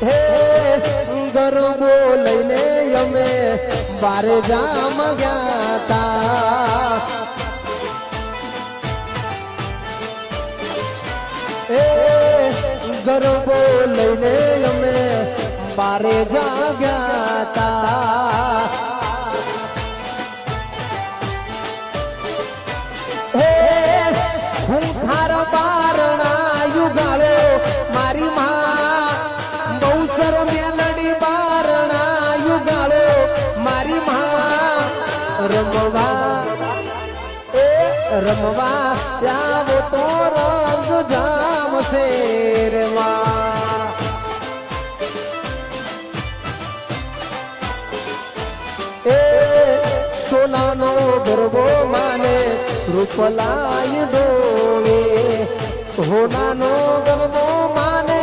હે ગરબો લઈને અમે બારે જામ ગયા તા હે ગરબો લઈને અમે બારે જા ગયા તા હે હું થારા બારણા યુગાળો મારી માં બહુચર મેલડી બારણા યુગાળો મારી માં રમવા આવો તો રંગ જામશે રે માં એ સોનાનો ગરબો માને રૂપલાય ડોળે હોનાનો ગરબો માને